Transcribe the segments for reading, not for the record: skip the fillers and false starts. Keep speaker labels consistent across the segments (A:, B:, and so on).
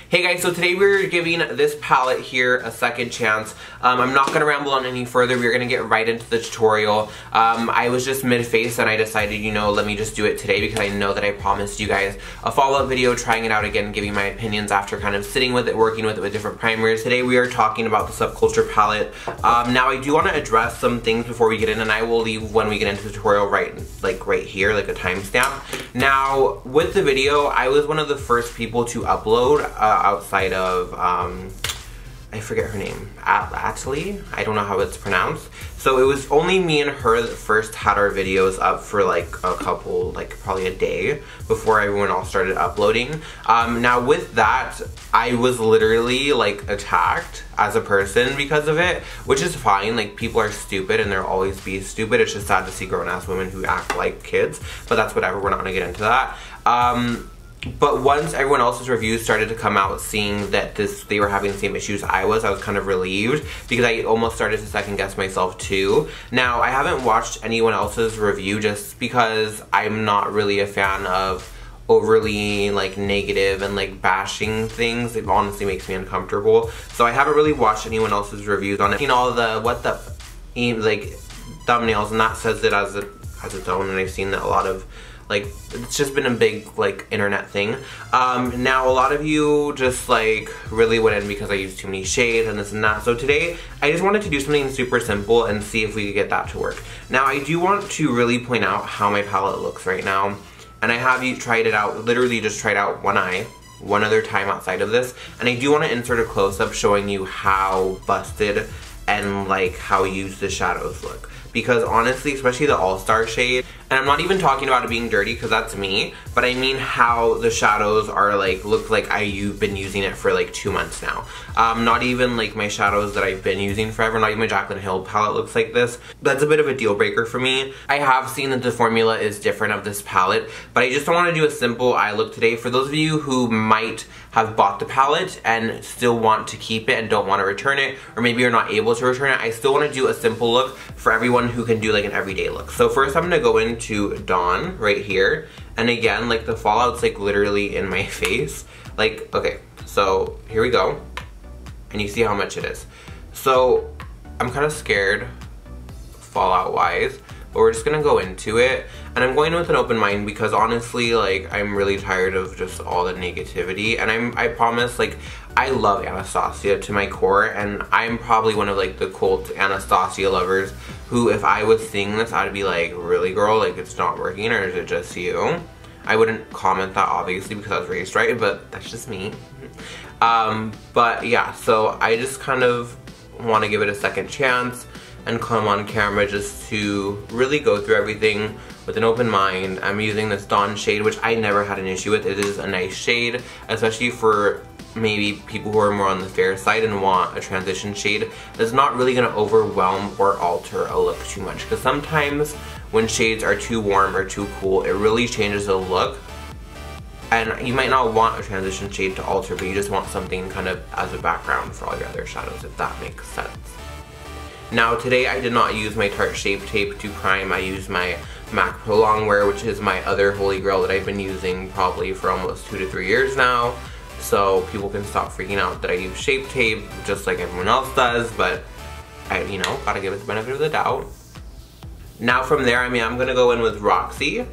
A: Hey guys, so today we're giving this palette here a second chance. I'm not going to ramble on any further. We're going to get right into the tutorial. I was just mid-face and I decided, you know, let me just do it today because I know that I promised you guys a follow-up video trying it out again, giving my opinions after kind of sitting with it, working with it with different primers. Today we are talking about the Subculture palette. Now I do want to address some things before we get in, and I will leave when we get into the tutorial right here, like a timestamp. Now with the video, I was one of the first people to upload outside of, I forget her name, Atlee? I don't know how it's pronounced. So it was only me and her that first had our videos up for like a couple, like probably a day before everyone else started uploading. Now with that, I was literally like attacked as a person because of it, which is fine. Like, people are stupid and they'll always be stupid. It's just sad to see grown-ass women who act like kids, but that's whatever, we're not gonna get into that. But once everyone else's reviews started to come out seeing that they were having the same issues I was kind of relieved, because I almost started to second guess myself too. Now, I haven't watched anyone else's review just because I'm not really a fan of overly like negative and like bashing things. It honestly makes me uncomfortable. So I haven't really watched anyone else's reviews on it. You know, the like thumbnails, and that says it as its own, and I've seen that a lot of, like, it's just been a big, like, internet thing. Now, a lot of you just, like, really went in because I used too many shades and this and that. So today, I just wanted to do something super simple and see if we could get that to work. Now, I do want to really point out how my palette looks right now. And I have tried it out, literally just tried out one eye, one other time outside of this. And I do want to insert a close-up showing you how busted and, like, how used the shadows look. Because honestly, especially the All-Star shade, and I'm not even talking about it being dirty because that's me, but I mean how the shadows are like, look like you've been using it for like 2 months now. Not even like my shadows that I've been using forever, not even my Jaclyn Hill palette looks like this. That's a bit of a deal breaker for me. I have seen that the formula is different of this palette, but I just don't want to do a simple eye look today. For those of you who might have bought the palette and still want to keep it and don't want to return it, or maybe you're not able to return it, I still want to do a simple look for everyone who can do like an everyday look. So first I'm gonna go into Dawn right here, and again, like, the fallout's like literally in my face. Like, okay, so here we go, and you see how much it is. So I'm kind of scared fallout wise, but we're just gonna go into it, and I'm going with an open mind because honestly, like, I'm really tired of just all the negativity, and I promise, like, I love Anastasia to my core, and I'm probably one of like the cult Anastasia lovers who, if I was seeing this, I'd be like, really, girl, like, it's not working, or is it just you? I wouldn't comment that obviously because I was raised right, but that's just me. But yeah, so I just kind of want to give it a second chance and come on camera just to really go through everything with an open mind. I'm using this Dawn shade, which I never had an issue with. It is a nice shade, especially for maybe people who are more on the fair side and want a transition shade that's not really going to overwhelm or alter a look too much. Because sometimes when shades are too warm or too cool, it really changes the look. And you might not want a transition shade to alter, but you just want something kind of as a background for all your other shadows, if that makes sense. Now today I did not use my Tarte Shape Tape to prime. I used my MAC Pro Longwear, which is my other holy grail that I've been using probably for almost 2 to 3 years now. So people can stop freaking out that I use Shape Tape just like everyone else does, but I, you know, gotta give it the benefit of the doubt. Now from there, I mean, I'm gonna go in with Roxy.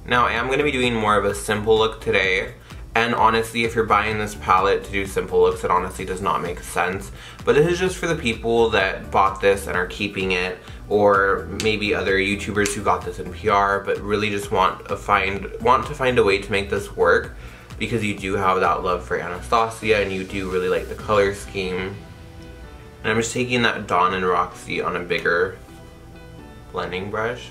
A: Now I am gonna be doing more of a simple look today. And honestly, if you're buying this palette to do simple looks, it honestly does not make sense. But this is just for the people that bought this and are keeping it, or maybe other YouTubers who got this in PR, but really just want to find a way to make this work, because you do have that love for Anastasia and you do really like the color scheme. And I'm just taking that Dawn and Roxy on a bigger blending brush,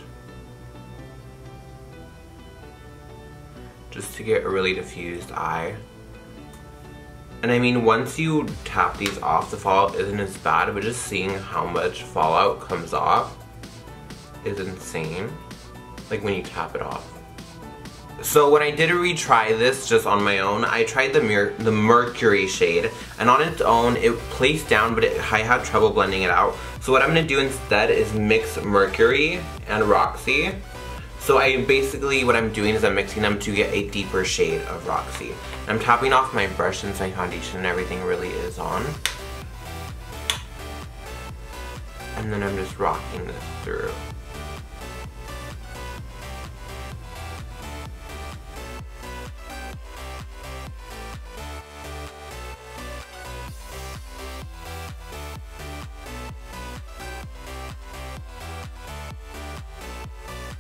A: just to get a really diffused eye. And I mean, once you tap these off, the fallout isn't as bad, but just seeing how much fallout comes off is insane, like when you tap it off. So when I did retry this just on my own, I tried the Mercury shade, and on its own it placed down, but I had trouble blending it out. So what I'm going to do instead is mix Mercury and Roxy. So what I'm doing is I'm mixing them to get a deeper shade of Roxy. I'm tapping off my brush since my foundation and everything really is on. And then I'm just rocking this through.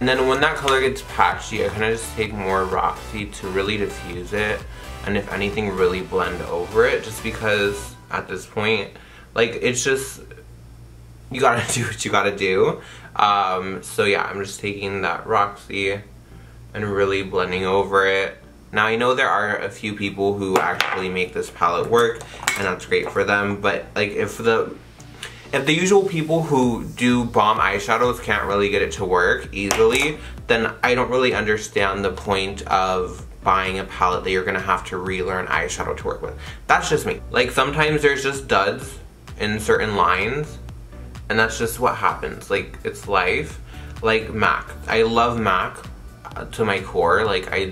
A: And then when that color gets patchy, I kind of just take more Roxy to really diffuse it, and if anything, really blend over it, just because at this point, like, it's just, you gotta do what you gotta do. So yeah, I'm just taking that Roxy and really blending over it. Now I know there are a few people who actually make this palette work, and that's great for them, but like if the usual people who do bomb eyeshadows can't really get it to work easily, then I don't really understand the point of buying a palette that you're gonna have to relearn eyeshadow to work with. That's just me. Like, sometimes there's just duds in certain lines, and that's just what happens. Like, it's life. Like MAC. I love MAC to my core. Like, I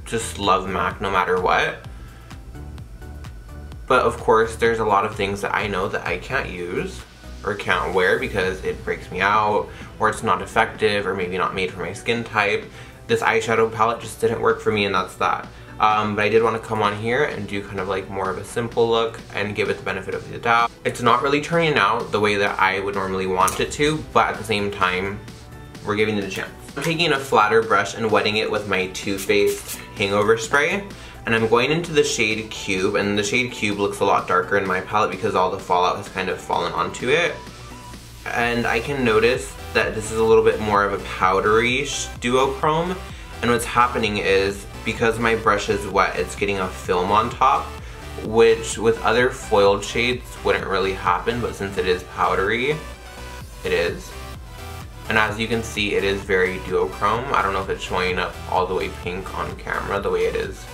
A: just love MAC no matter what. But of course, there's a lot of things that I know that I can't use or can't wear because it breaks me out, or it's not effective, or maybe not made for my skin type. This eyeshadow palette just didn't work for me, and that's that. But I did want to come on here and do kind of like more of a simple look and give it the benefit of the doubt. It's not really turning out the way that I would normally want it to, but at the same time, we're giving it a chance. I'm taking a flatter brush and wetting it with my Too Faced Hangover Spray. And I'm going into the shade Cube, and the shade Cube looks a lot darker in my palette because all the fallout has kind of fallen onto it. And I can notice that this is a little bit more of a powdery duochrome. And what's happening is, because my brush is wet, it's getting a film on top, which with other foiled shades wouldn't really happen, but since it is powdery, it is. And as you can see, it is very duochrome. I don't know if it's showing up all the way pink on camera the way it is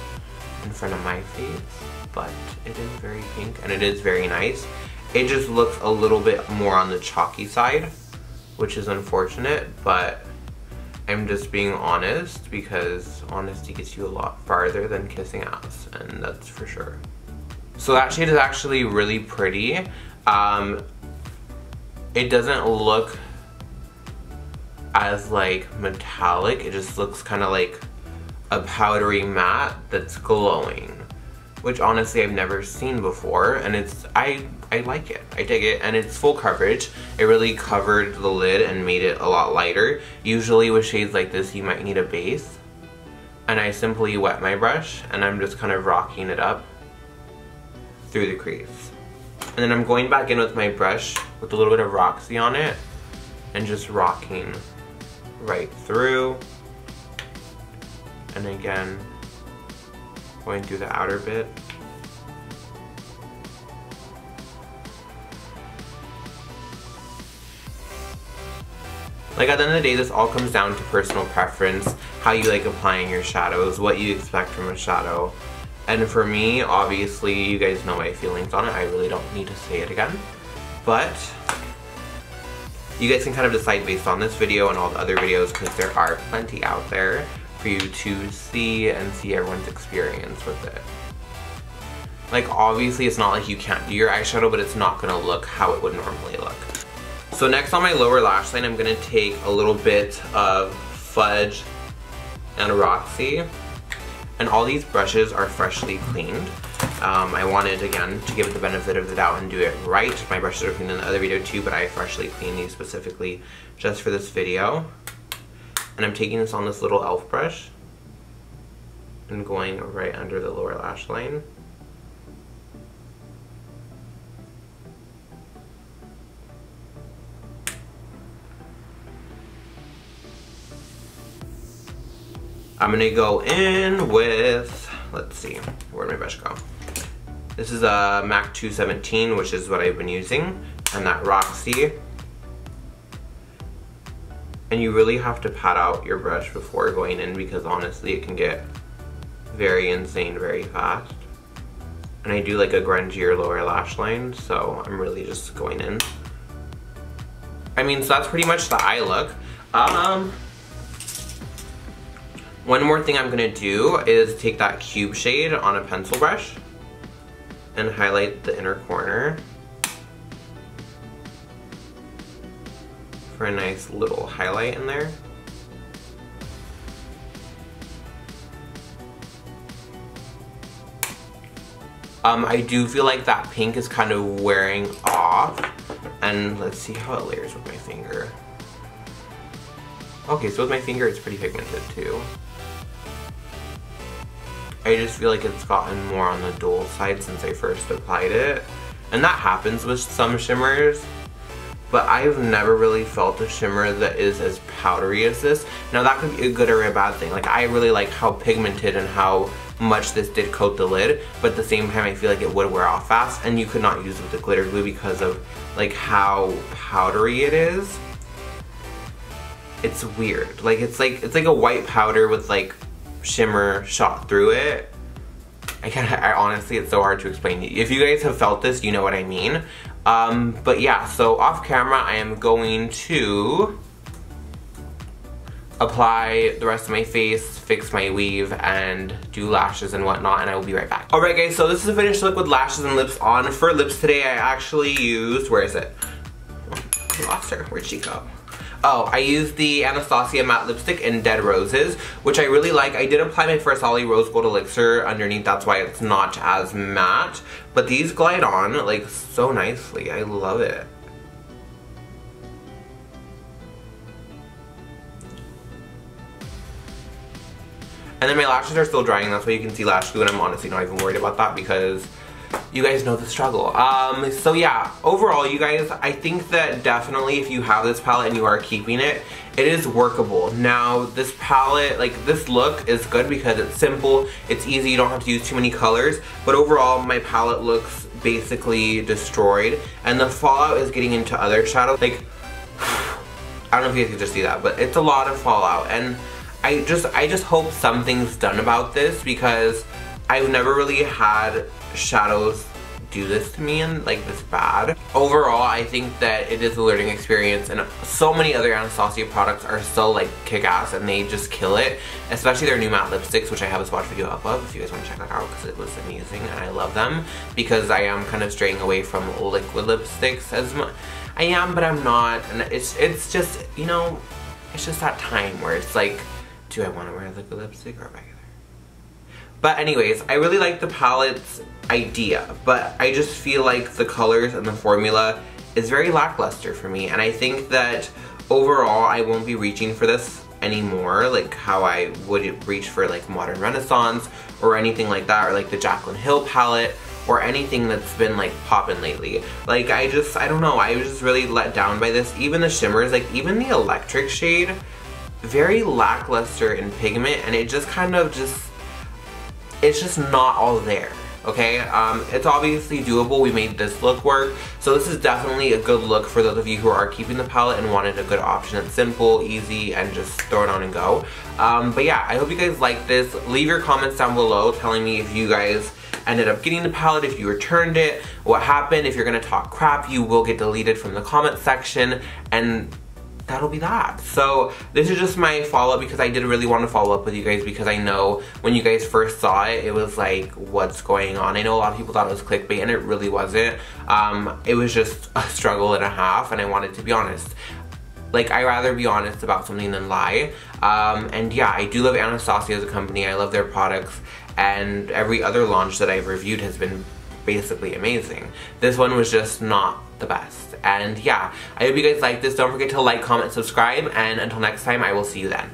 A: in front of my face, but it is very pink and it is very nice. It just looks a little bit more on the chalky side, which is unfortunate, but I'm just being honest because honesty gets you a lot farther than kissing ass, and that's for sure. So that shade is actually really pretty. It doesn't look as like metallic, it just looks kind of like a powdery matte that's glowing, which honestly I've never seen before, and I like it. I dig it, and it's full coverage. It really covered the lid and made it a lot lighter. Usually with shades like this you might need a base, and I simply wet my brush and I'm just kind of rocking it up through the crease. And then I'm going back in with my brush with a little bit of Roxy on it and just rocking right through. And again, going through the outer bit. Like, at the end of the day, this all comes down to personal preference, how you like applying your shadows, what you expect from a shadow. And for me, obviously, you guys know my feelings on it. I really don't need to say it again. But you guys can kind of decide based on this video and all the other videos, because there are plenty out there for you to see and see everyone's experience with it. Like, obviously it's not like you can't do your eyeshadow, but it's not gonna look how it would normally look. So next on my lower lash line, I'm gonna take a little bit of Fudge and Roxy, and all these brushes are freshly cleaned. I wanted, again, to give it the benefit of the doubt and do it right. My brushes are cleaned in the other video too, but I freshly cleaned these specifically just for this video. And I'm taking this on this little e.l.f. brush and going right under the lower lash line. I'm gonna go in with, let's see, where'd my brush go? This is a MAC 217, which is what I've been using, and that Roxy. And you really have to pat out your brush before going in, because honestly it can get very insane very fast. And I do like a grungier lower lash line, so I'm really just going in. I mean, so that's pretty much the eye look. One more thing I'm gonna do is take that cube shade on a pencil brush and highlight the inner corner for a nice little highlight in there. I do feel like that pink is kind of wearing off, and let's see how it layers with my finger. Okay, so with my finger it's pretty pigmented too. I just feel like it's gotten more on the dull side since I first applied it, and that happens with some shimmers, but I've never really felt a shimmer that is as powdery as this. Now that could be a good or a bad thing. Like, I really like how pigmented and how much this did coat the lid, but at the same time I feel like it would wear off fast, and you could not use it with the glitter glue because of like how powdery it is. It's weird. Like it's like a white powder with like shimmer shot through it. I honestly, it's so hard to explain. If you guys have felt this, you know what I mean. But yeah, so off camera I am going to apply the rest of my face, fix my weave, and do lashes and whatnot, and I will be right back. Alright guys, so this is the finished look with lashes and lips on. For lips today I actually used, where is it? I lost her, where'd she go? Oh, I used the Anastasia matte lipstick in Dead Roses, which I really like. I did apply my First Ollie Rose Gold Elixir underneath, that's why it's not as matte. But these glide on like so nicely, I love it. And then my lashes are still drying, that's why you can see lash glue, and I'm honestly not even worried about that because you guys know the struggle. So yeah, overall you guys, I think that definitely if you have this palette and you are keeping it, it is workable. Now this palette, like this look is good because it's simple, it's easy, you don't have to use too many colors, but overall my palette looks basically destroyed, and the fallout is getting into other shadows. Like, I don't know if you guys can just see that, but it's a lot of fallout, and I just hope something's done about this because I've never really had shadows do this to me and like this bad. Overall, I think that it is a learning experience, and so many other Anastasia products are so like kick-ass and they just kill it, especially their new matte lipsticks, which I have a swatch video up of if you guys want to check that out because it was amazing and I love them, because I am kind of straying away from liquid lipsticks as much. I am, but I'm not, and it's just, you know, it's just that time where it's like, do I want to wear a liquid lipstick or regular? But anyways, I really like the palette's idea, but I just feel like the colors and the formula is very lackluster for me, and I think that overall I won't be reaching for this anymore, like how I would reach for like Modern Renaissance or anything like that, or like the Jaclyn Hill palette or anything that's been like poppin' lately. Like I don't know, I was just really let down by this. Even the shimmers, like even the electric shade, very lackluster in pigment, and it just kind of it's just not all there, okay? It's obviously doable. We made this look work, so this is definitely a good look for those of you who are keeping the palette and wanted a good option. It's simple, easy, and just throw it on and go. But yeah, I hope you guys like this. Leave your comments down below telling me if you guys ended up getting the palette, if you returned it, what happened. If you're gonna talk crap, you will get deleted from the comment section, and that'll be that. So this is just my follow-up because I did really want to follow up with you guys, because I know when you guys first saw it, it was like, what's going on? I know a lot of people thought it was clickbait, and it really wasn't. It was just a struggle and a half, and I wanted to be honest. Like, I rather be honest about something than lie. And yeah, I do love Anastasia as a company. I love their products, and every other launch that I've reviewed has been basically amazing. This one was just not the best. And yeah, I hope you guys like this. Don't forget to like, comment, subscribe, and until next time, I will see you then.